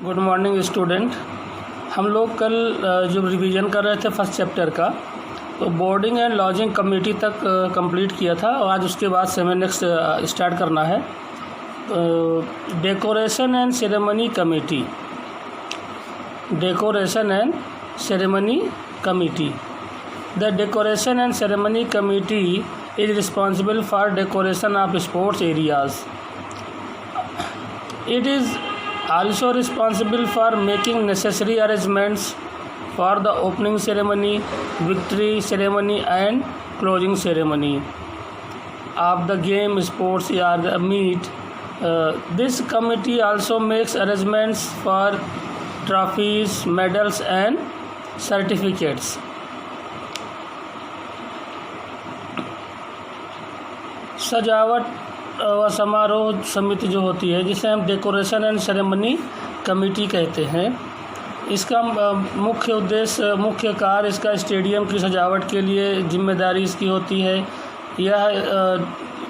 Good morning student. हम लोग कल जो रिवीजन कर रहे थे फर्स्ट चैप्टर का, तो बोर्डिंग एंड लॉजिंग कमेटी तक कंप्लीट किया था और आज उसके बाद से हमें नेक्स्ट स्टार्ट करना है। Decoration and ceremony committee. Decoration and ceremony committee. The decoration and ceremony committee is responsible for decoration of sports areas. It is also responsible for making necessary arrangements for the opening ceremony, victory ceremony and closing ceremony of the game, sports or the meet. This committee also makes arrangements for trophies, medals and certificates. सजावट व समारोह समिति जो होती है, जिसे हम decoration and ceremony committee कहते हैं, इसका मुख्य उद्देश्य, मुख्य कार्य इसका स्टेडियम की सजावट के लिए जिम्मेदारी इसकी होती है। यह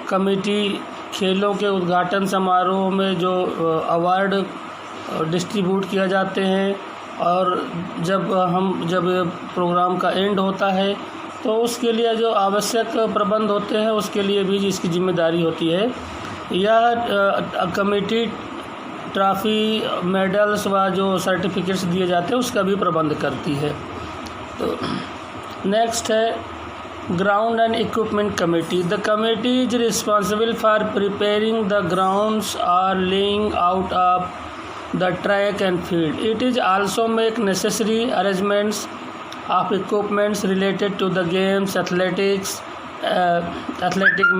कमेटी खेलों के उद्घाटन समारोह में जो अवार्ड डिस्ट्रीब्यूट किया जाते हैं और जब प्रोग्राम का एंड होता है तो उसके लिए जो आवश्यक प्रबंध होते हैं उसके लिए भी इसकी जिम्मेदारी होती है। यह कमेटी ट्रॉफी, मेडल्स व जो सर्टिफिकेट्स दिए जाते हैं उसका भी प्रबंध करती है। तो नेक्स्ट है ground and equipment committee. The committee is responsible for preparing the grounds और laying out of the track and field. It is also make necessary arrangements of equipments related to the games, athletic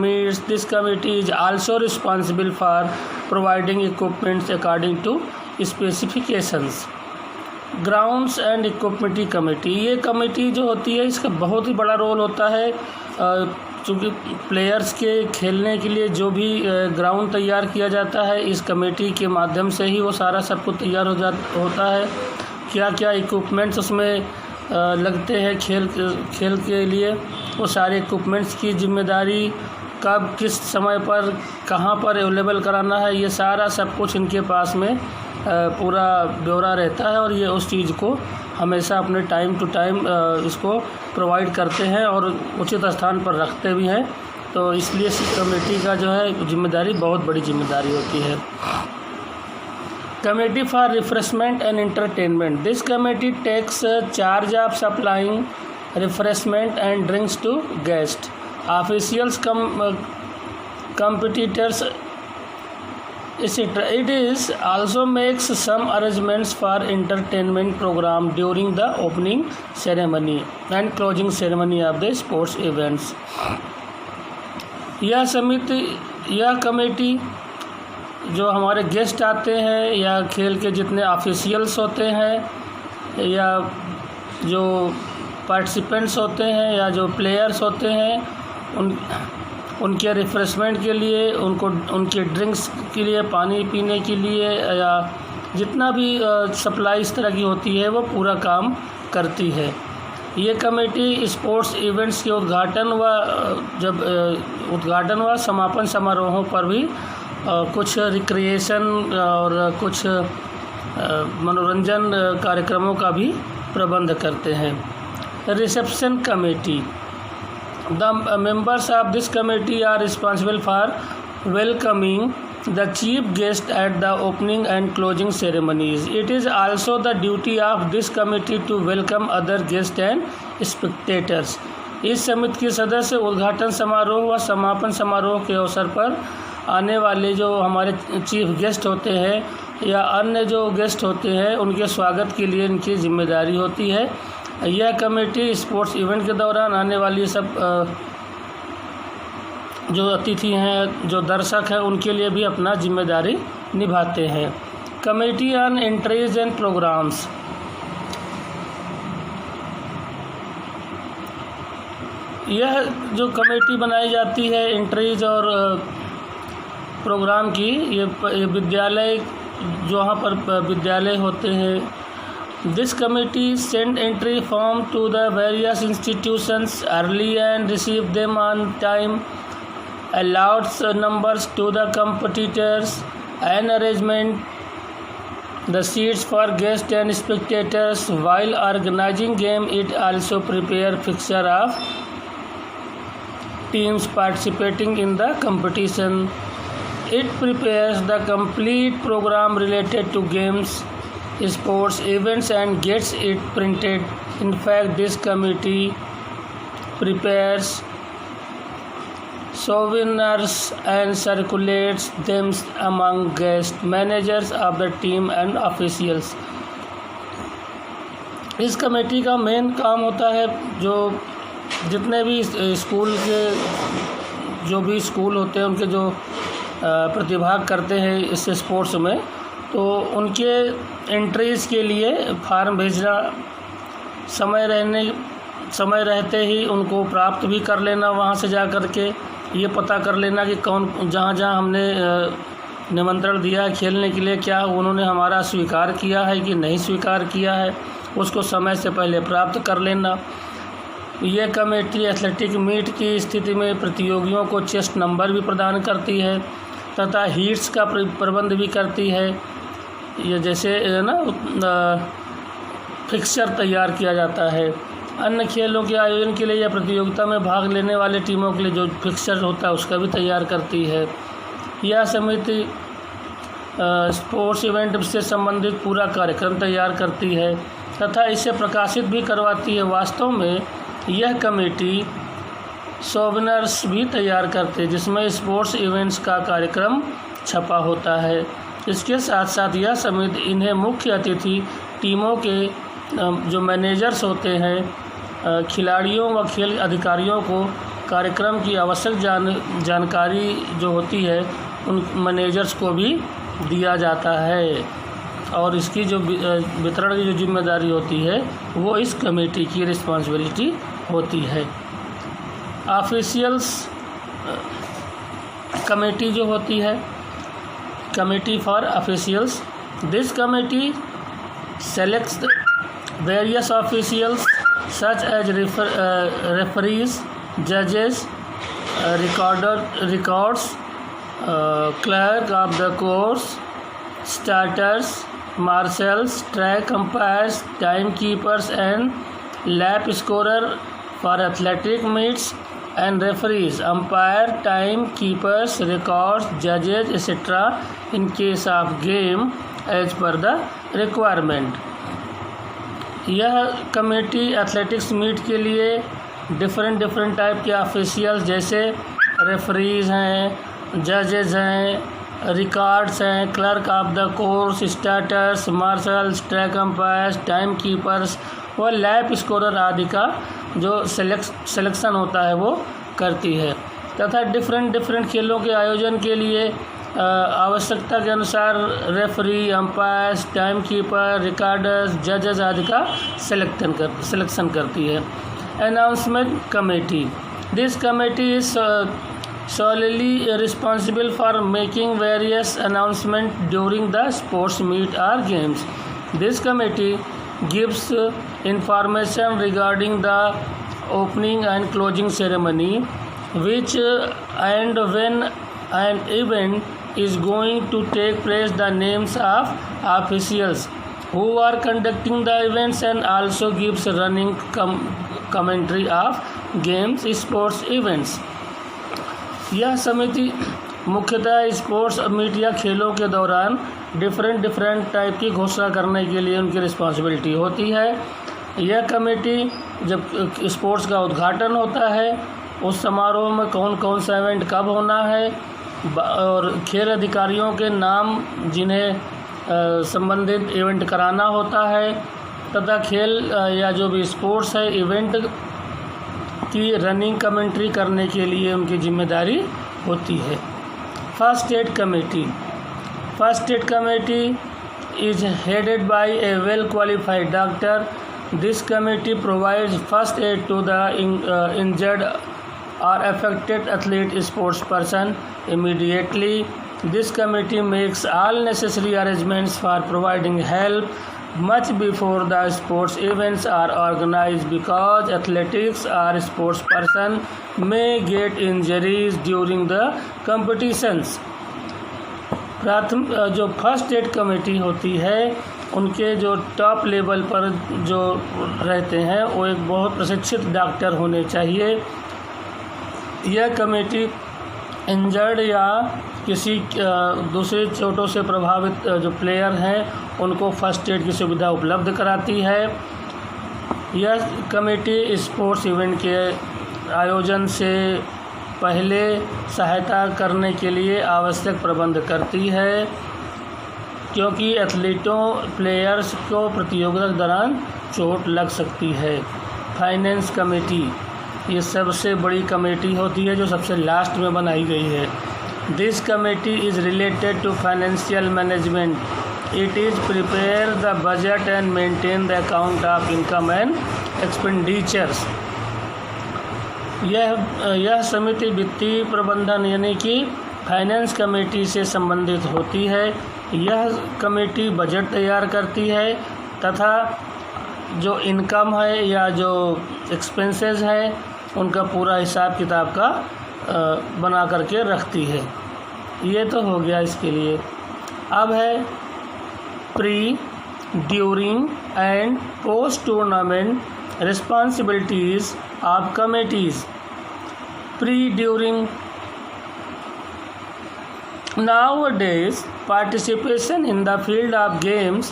meets. This committee is also responsible for providing equipments according to specifications. Grounds and equipment committee, ये committee जो होती है इसका बहुत ही बड़ा role होता है, चूँकि प्लेयर्स के खेलने के लिए जो भी ग्राउंड तैयार किया जाता है इस कमेटी के माध्यम से ही वो सारा सब कुछ तैयार होता है। क्या क्या इक्विपमेंट्स उसमें लगते हैं खेल के लिए, वो सारे इक्विपमेंट्स की जिम्मेदारी, कब किस समय पर कहाँ पर अवेलेबल कराना है, ये सारा सब कुछ इनके पास में पूरा ब्यौरा रहता है और ये उस चीज़ को हमेशा अपने टाइम टू टाइम इसको प्रोवाइड करते हैं और उचित स्थान पर रखते भी हैं। तो इसलिए इस कमेटी का जो है जिम्मेदारी बहुत बड़ी जिम्मेदारी होती है। Committee for Refreshment and Entertainment. This committee takes charge of supplying refreshment and drinks to guests, officials, competitors, etc. It is also makes some arrangements for entertainment program during the opening ceremony and closing ceremony of the sports events. यह committee जो हमारे guest आते हैं या खेल के जितने officials होते हैं या जो पार्टिसिपेंट्स होते हैं या जो प्लेयर्स होते हैं उनके रिफ़्रेशमेंट के लिए, उनके ड्रिंक्स के लिए, पानी पीने के लिए या जितना भी सप्लाई इस तरह की होती है वो पूरा काम करती है। ये कमेटी स्पोर्ट्स इवेंट्स के उद्घाटन व समापन समारोहों पर भी कुछ रिक्रिएशन और कुछ मनोरंजन कार्यक्रमों का भी प्रबंध करते हैं। Reception committee. The members of this committee are responsible for welcoming the chief guest at the opening and closing ceremonies. It is also the duty of this committee to welcome other guest and spectators. इस समिति के सदस्य उद्घाटन समारोह व समापन समारोह के अवसर पर आने वाले जो हमारे चीफ गेस्ट होते हैं या अन्य जो गेस्ट होते हैं उनके स्वागत के लिए इनकी जिम्मेदारी होती है। यह कमेटी स्पोर्ट्स इवेंट के दौरान आने वाली सब जो अतिथि हैं, जो दर्शक हैं, उनके लिए भी अपना जिम्मेदारी निभाते हैं। Committee on entries and programmes. यह जो कमेटी बनाई जाती है एंट्रीज और प्रोग्राम की, ये विद्यालय जहाँ पर विद्यालय होते हैं, this committee send entry form to the various institutions early and receive them on time, allots numbers to the competitors and arrangement the seats for guests and spectators. While organizing game, it also prepare fixture of teams participating in the competition. It prepares the complete program related to games, sports events and gets it printed. In fact, this committee prepares souvenirs and circulates them among guests, managers of the team and officials. इस committee का main काम होता है जो जितने भी school के जो भी स्कूल होते हैं उनके जो प्रतिभाग करते हैं इस स्पोर्ट्स में, तो उनके एंट्रीज़ के लिए फार्म भेजना, समय रहते ही उनको प्राप्त भी कर लेना, वहाँ से जा कर के ये पता कर लेना कि कौन जहाँ हमने निमंत्रण दिया है खेलने के लिए क्या उन्होंने हमारा स्वीकार किया है कि नहीं स्वीकार किया है, उसको समय से पहले प्राप्त कर लेना। यह कमेटी एथलेटिक मीट की स्थिति में प्रतियोगियों को चेस्ट नंबर भी प्रदान करती है तथा हीट्स का प्रबंध भी करती है। ये जैसे फिक्सचर तैयार किया जाता है। अन्य खेलों के आयोजन के लिए या प्रतियोगिता में भाग लेने वाले टीमों के लिए जो फिक्सचर होता है उसका भी तैयार करती है। यह समिति स्पोर्ट्स इवेंट से संबंधित पूरा कार्यक्रम तैयार करती है तथा इसे प्रकाशित भी करवाती है। वास्तव में यह कमेटी सोवेनिर्स भी तैयार करती है जिसमें स्पोर्ट्स इवेंट्स का कार्यक्रम छपा होता है। इसके साथ साथ यह समिति इन्हें मुख्य अतिथि टीमों के जो मैनेजर्स होते हैं, खिलाड़ियों व खेल अधिकारियों को कार्यक्रम की आवश्यक जानकारी जो होती है उन मैनेजर्स को भी दिया जाता है और इसकी जो वितरण की जो जिम्मेदारी होती है वो इस कमेटी की रिस्पॉन्सिबिलिटी होती है। ऑफिशियल्स कमेटी जो होती है, committee for officials, this committee selects various officials such as referees, judges, records, clerk of the course, starters, marshals, track umpires, timekeepers and lap scorer for athletic meets, and referees, umpire, timekeepers, records, judges, etc. in case of game as per the requirement. यह committee athletics meet के लिए different type के officials जैसे referees हैं, जजेस हैं, records हैं, clerk of the course, starters, marshals, track umpires, time keepers व लैप स्कोरर आदि का जो सिलेक्शन होता है वो करती है तथा डिफरेंट खेलों के आयोजन के लिए आवश्यकता के अनुसार referee, umpires, time keeper, recorders, जजेस आदि का सिलेक्शन करती है। Announcement committee, this committee is solely responsible for making various announcements during the sports meet or games. This committee gives information regarding the opening and closing ceremony, which and when an event is going to take place, the names of officials who are conducting the events, and also gives running commentary of games, sports events. यह समिति मुख्यतः sports meet या खेलों के दौरान different type की घोषणा करने के लिए उनकी रिस्पॉन्सिबिलिटी होती है। यह कमेटी जब स्पोर्ट्स का उद्घाटन होता है, उस समारोह में कौन सा इवेंट कब होना है और खेल अधिकारियों के नाम जिन्हें संबंधित इवेंट कराना होता है तथा खेल या जो भी स्पोर्ट्स है इवेंट की रनिंग कमेंट्री करने के लिए उनकी जिम्मेदारी होती है। First aid committee is headed by a well qualified doctor. This committee provides first aid to the injured or affected athlete, sports person immediately. This committee makes all necessary arrangements for providing help much before the sports events are organized, because athletics or sports person may get injuries during the competitions. जो first aid committee होती है उनके जो top level पर जो रहते हैं वो एक बहुत प्रशिक्षित डॉक्टर होने चाहिए। यह कमेटी इंजर्ड या किसी दूसरे चोटों से प्रभावित जो प्लेयर हैं उनको फर्स्ट एड की सुविधा उपलब्ध कराती है। यह कमेटी स्पोर्ट्स इवेंट के आयोजन से पहले सहायता करने के लिए आवश्यक प्रबंध करती है, क्योंकि एथलीटों प्लेयर्स को प्रतियोगिता के दौरान चोट लग सकती है। फाइनेंस कमेटी ये सबसे बड़ी कमेटी होती है जो सबसे लास्ट में बनाई गई है। This committee is related to financial management. It is prepare the budget and maintain the account of income and expenditures. यह समिति वित्तीय प्रबंधन यानी कि फाइनेंस कमेटी से संबंधित होती है। यह कमेटी बजट तैयार करती है तथा जो इनकम है या जो एक्सपेंसेस है उनका पूरा हिसाब किताब का बना करके रखती है। ये तो हो गया इसके लिए। अब है pre, during and post tournament responsibilities of committees. During. Nowadays, participation in the field of games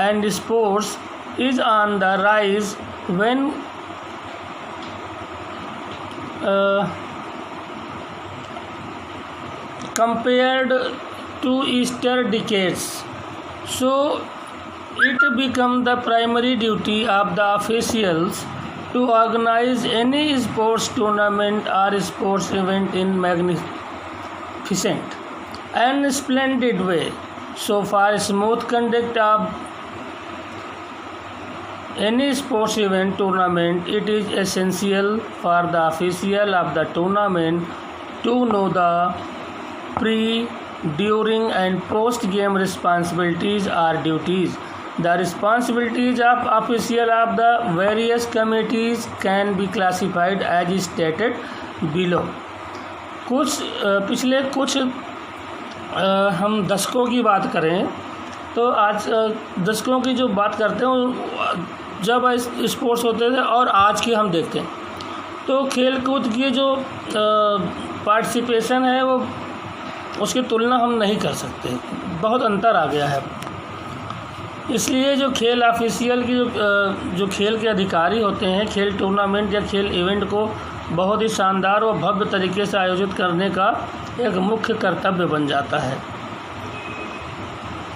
and sports is on the rise when compared to earlier decades. So it became the primary duty of the officials to organize any sports tournament or sports event in magnificent and splendid way. So for smooth conduct of any sports event tournament, it is essential for the official of the tournament to know the pre, during and post game responsibilities or duties. The responsibilities of official of the various committees can be classified as stated below. पिछले कुछ हम दशकों की बात करें तो आज दशकों की जो बात करते हैं जब स्पोर्ट्स होते थे और आज के हम देखते हैं तो खेल कूद की जो पार्टिसिपेशन है वो उसकी तुलना हम नहीं कर सकते, बहुत अंतर आ गया है। इसलिए जो खेल ऑफिशियल की जो खेल के अधिकारी होते हैं खेल टूर्नामेंट या खेल इवेंट को बहुत ही शानदार और भव्य तरीके से आयोजित करने का एक मुख्य कर्तव्य बन जाता है।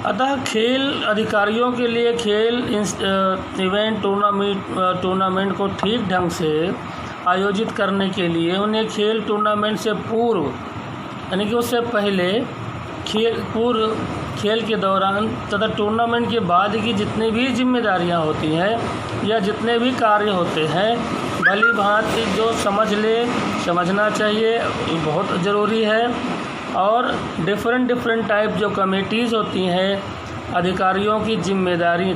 अतः खेल अधिकारियों के लिए खेल इवेंट टूर्नामेंट को ठीक ढंग से आयोजित करने के लिए उन्हें खेल टूर्नामेंट से पूर्व यानी कि उससे पहले खेल के दौरान तथा टूर्नामेंट के बाद की जितनी भी जिम्मेदारियां होती हैं या जितने भी कार्य होते हैं भली भांति जो समझना चाहिए, बहुत ज़रूरी है। और डिफरेंट टाइप जो कमेटीज़ होती हैं अधिकारियों की जिम्मेदारी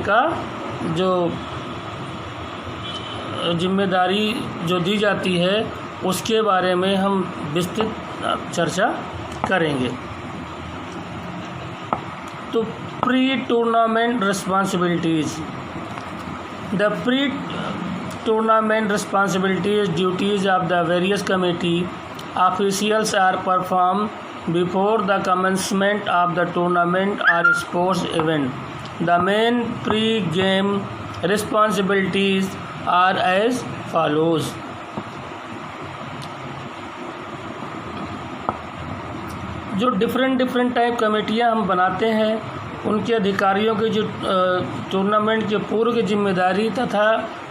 जो दी जाती है उसके बारे में हम विस्तृत चर्चा करेंगे। तो pre-tournament responsibilities. The pre-tournament responsibilities duties of the various committee officials are performed before the commencement of the tournament or sports event. The main pre-game responsibilities are as follows. जो डिफरेंट टाइप कमेटियां हम बनाते हैं उनके अधिकारियों की जो tournament के पूर्व की जिम्मेदारी तथा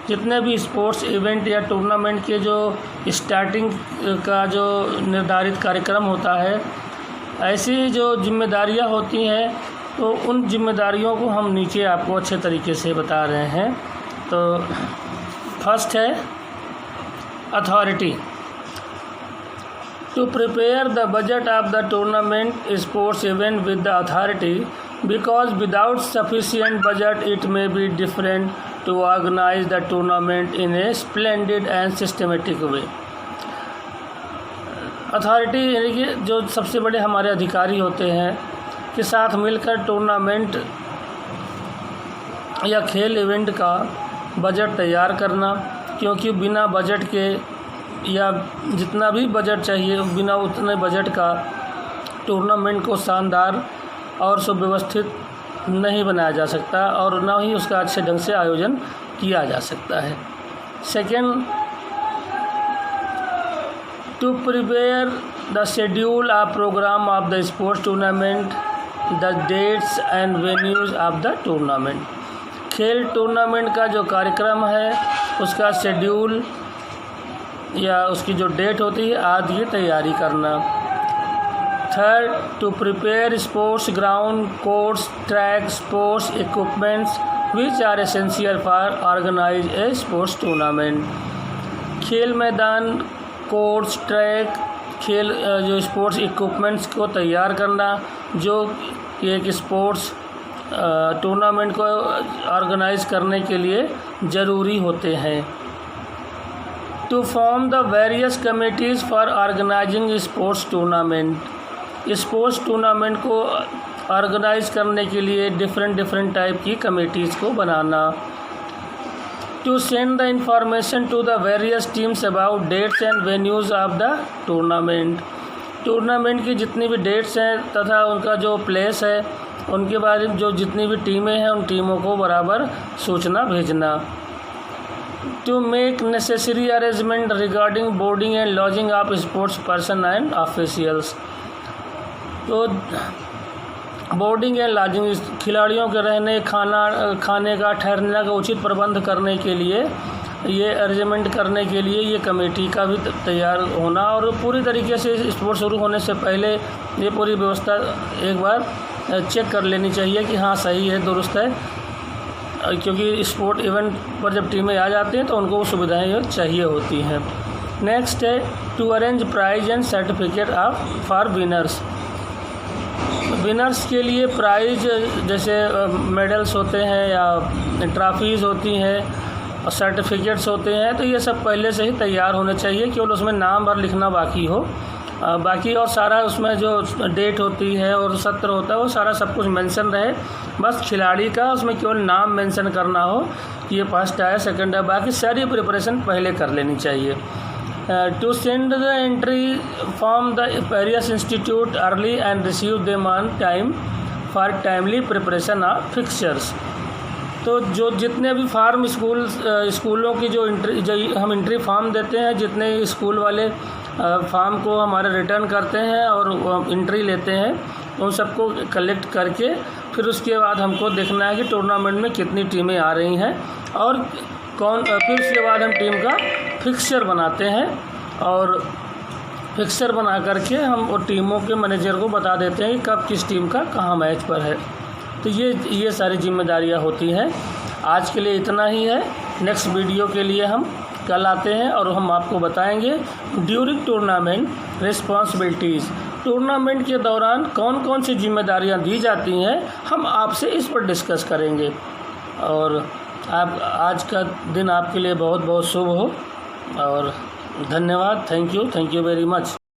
जितने भी स्पोर्ट्स इवेंट या टूर्नामेंट के जो स्टार्टिंग का जो निर्धारित कार्यक्रम होता है ऐसी जो जिम्मेदारियां होती हैं तो उन जिम्मेदारियों को हम नीचे आपको अच्छे तरीके से बता रहे हैं। तो फर्स्ट है authority. To prepare the budget of the tournament sports event with the authority, because without sufficient budget it may be different to organize the tournament in a splendid and systematic way. Authority यानी कि जो सबसे बड़े हमारे अधिकारी होते हैं के साथ मिलकर टूर्नामेंट या खेल इवेंट का बजट तैयार करना, क्योंकि बिना बजट के या जितना भी बजट चाहिए बिना उतने बजट का टूर्नामेंट को शानदार और सुव्यवस्थित नहीं बनाया जा सकता और ना ही उसका अच्छे ढंग से आयोजन किया जा सकता है। Second, to prepare the schedule of programme of the sports tournament, the dates and venues of the tournament. खेल टूर्नामेंट का जो कार्यक्रम है उसका शेड्यूल या उसकी जो डेट होती है आदि की तैयारी करना। Third, to prepare sports ground, courts, track, sports equipments which are essential for organise a sports tournament. खेल मैदान, कोर्ट्स, ट्रैक, खेल जो स्पोर्ट्स इक्विपमेंट्स को तैयार करना जो एक स्पोर्ट्स टूर्नामेंट को ऑर्गेनाइज करने के लिए ज़रूरी होते हैं। To form the various committees for organising sports tournament. Sports tournament को ऑर्गेनाइज करने के लिए डिफरेंट टाइप की कमिटीज़ को बनाना। To send the information to the various teams about dates and venues of the tournament. Tournament की जितनी भी डेट्स हैं तथा उनका जो प्लेस है उनके बारे में जो जितनी भी टीमें हैं उन टीमों को बराबर सूचना भेजना। To make necessary arrangement regarding boarding and lodging of sports person and officials. तो बोर्डिंग एंड लॉजिंग, खिलाड़ियों के रहने खाने का ठहरने का उचित प्रबंध करने के लिए ये अरेंजमेंट करने के लिए ये कमेटी का भी तैयार होना और पूरी तरीके से स्पोर्ट्स शुरू होने से पहले ये पूरी व्यवस्था एक बार चेक कर लेनी चाहिए कि हाँ सही है, दुरुस्त है, क्योंकि स्पोर्ट इवेंट पर जब टीमें आ जाती हैं तो उनको वो सुविधाएँ चाहिए होती हैं। नेक्स्ट है to arrange prize and certificate for winners. Winners के लिए प्राइज जैसे मेडल्स होते हैं या ट्रॉफीज़ होती हैं और सर्टिफिकेट्स होते हैं, तो ये सब पहले से ही तैयार होने चाहिए, केवल उसमें नाम भर लिखना बाकी हो। बाकी और सारा उसमें जो डेट होती है और सत्र होता है वो सारा सब कुछ मेंशन रहे, बस खिलाड़ी का उसमें केवल नाम मेंशन करना हो कि ये फर्स्ट आया, सेकंड है, बाकी सारी प्रिपरेशन पहले कर लेनी चाहिए। To send the entry from the various institute early and receive them on time for timely preparation of fixtures। तो जो जितने भी फार्म स्कूलों की जो हम एंट्री फॉर्म देते हैं, जितने स्कूल वाले फॉर्म को हमारे रिटर्न करते हैं और एंट्री लेते हैं, उन सबको कलेक्ट करके फिर उसके बाद हमको देखना है कि टूर्नामेंट में कितनी टीमें आ रही हैं और फिर उसके बाद हम टीम का फिक्सचर बनाते हैं और फिक्सचर बना करके हम वो टीमों के मैनेजर को बता देते हैं कि कब किस टीम का कहाँ मैच पर है। तो ये सारी जिम्मेदारियां होती हैं। आज के लिए इतना ही है। नेक्स्ट वीडियो के लिए हम कल आते हैं और हम आपको बताएंगे ड्यूरिंग टूर्नामेंट रिस्पॉन्सिबिलिटीज़। टूर्नामेंट के दौरान कौन कौन सी जिम्मेदारियां दी जाती हैं, हम आपसे इस पर डिस्कस करेंगे। और आज का दिन आपके लिए बहुत बहुत शुभ हो और धन्यवाद। Thank you very much.